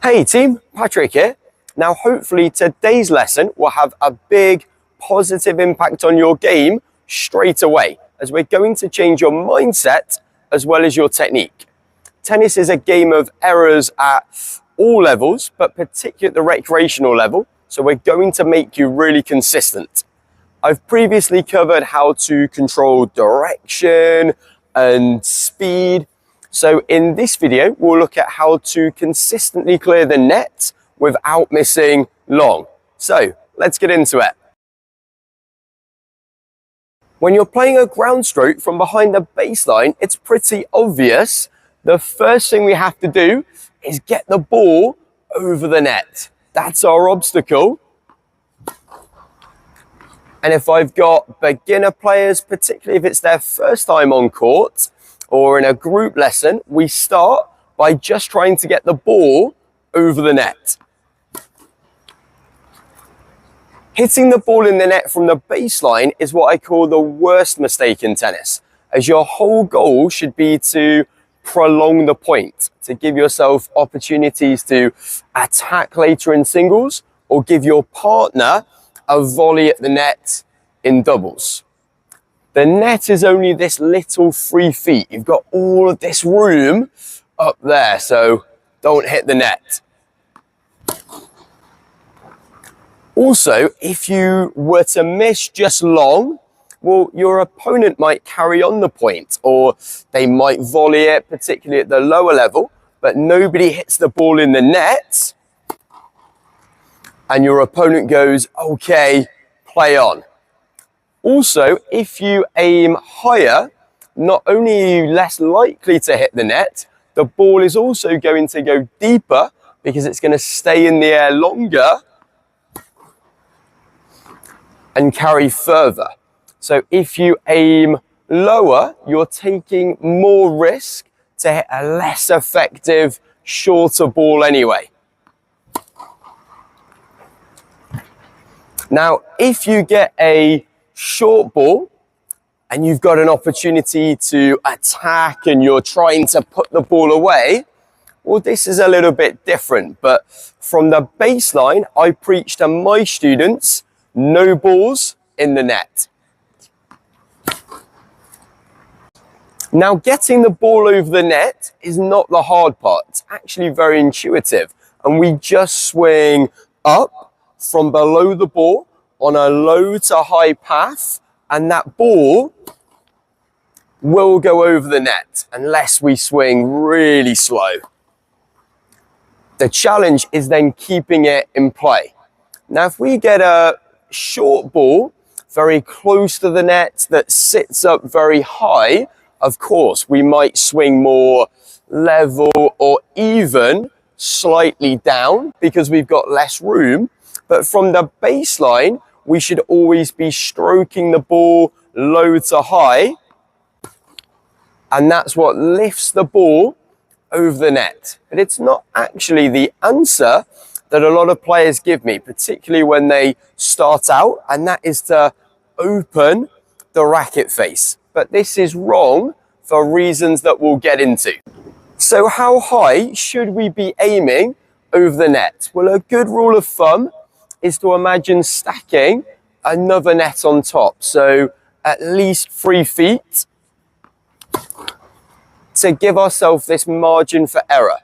Hey team, Patrick here. Now hopefully today's lesson will have a big positive impact on your game straight away, as we're going to change your mindset as well as your technique. Tennis is a game of errors at all levels, but particularly at the recreational level, so we're going to make you really consistent. I've previously covered how to control direction and speed. So in this video, we'll look at how to consistently clear the net without missing long. So let's get into it. When you're playing a ground stroke from behind the baseline, it's pretty obvious. The first thing we have to do is get the ball over the net. That's our obstacle. And if I've got beginner players, particularly if it's their first time on court, or in a group lesson, we start by just trying to get the ball over the net. Hitting the ball in the net from the baseline is what I call the worst mistake in tennis, as your whole goal should be to prolong the point, to give yourself opportunities to attack later in singles or give your partner a volley at the net in doubles. The net is only this little 3 feet. You've got all of this room up there, so don't hit the net. Also, if you were to miss just long, well, your opponent might carry on the point, or they might volley it, particularly at the lower level, but nobody hits the ball in the net, and your opponent goes, okay, play on. Also, if you aim higher, not only are you less likely to hit the net, the ball is also going to go deeper because it's going to stay in the air longer and carry further. So if you aim lower, you're taking more risk to hit a less effective, shorter ball anyway. Now, if you get a short ball and you've got an opportunity to attack and you're trying to put the ball away, well, this is a little bit different. But from the baseline, I preach to my students, no balls in the net. Now, getting the ball over the net is not the hard part. It's actually very intuitive. And we just swing up from below the ball on a low to high path, and that ball will go over the net unless we swing really slow. The challenge is then keeping it in play. Now, if we get a short ball very close to the net that sits up very high, of course, we might swing more level or even slightly down because we've got less room. But from the baseline, we should always be stroking the ball low to high. And that's what lifts the ball over the net. But it's not actually the answer that a lot of players give me, particularly when they start out, and that is to open the racket face. But this is wrong for reasons that we'll get into. So how high should we be aiming over the net? Well, a good rule of thumb is to imagine stacking another net on top. So at least 3 feet to give ourselves this margin for error.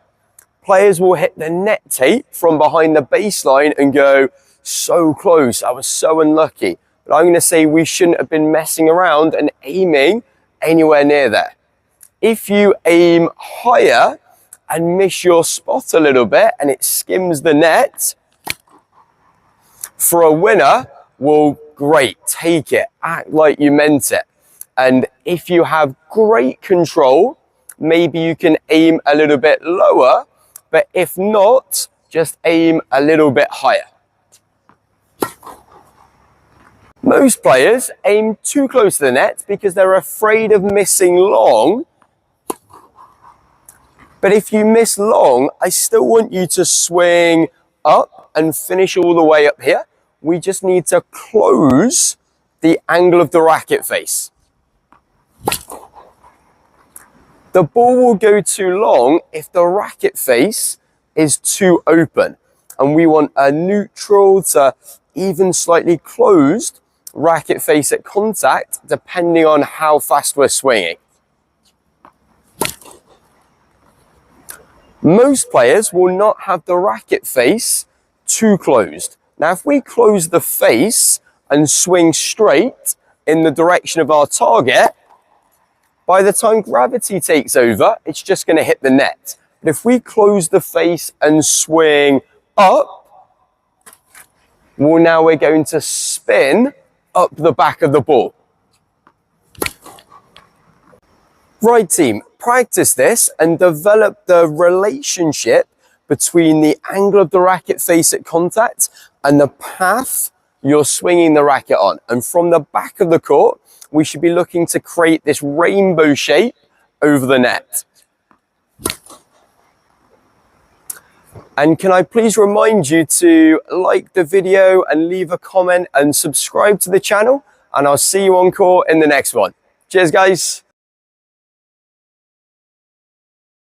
Players will hit the net tape from behind the baseline and go, so close, I was so unlucky. But I'm going to say we shouldn't have been messing around and aiming anywhere near there. If you aim higher and miss your spot a little bit and it skims the net, for a winner, well, great, take it, act like you meant it. And if you have great control, maybe you can aim a little bit lower, but if not, just aim a little bit higher. Most players aim too close to the net because they're afraid of missing long. But if you miss long, I still want you to swing up and finish all the way up here. We just need to close the angle of the racket face. The ball will go too long if the racket face is too open. And we want a neutral to even slightly closed racket face at contact, depending on how fast we're swinging. Most players will not have the racket face too closed. Now, if we close the face and swing straight in the direction of our target, by the time gravity takes over, it's just going to hit the net. But if we close the face and swing up, well, now we're going to spin up the back of the ball. Right, team, practice this and develop the relationship between the angle of the racket face at contact and the path you're swinging the racket on. And from the back of the court, we should be looking to create this rainbow shape over the net. And can I please remind you to like the video and leave a comment and subscribe to the channel, and I'll see you on court in the next one. Cheers, guys.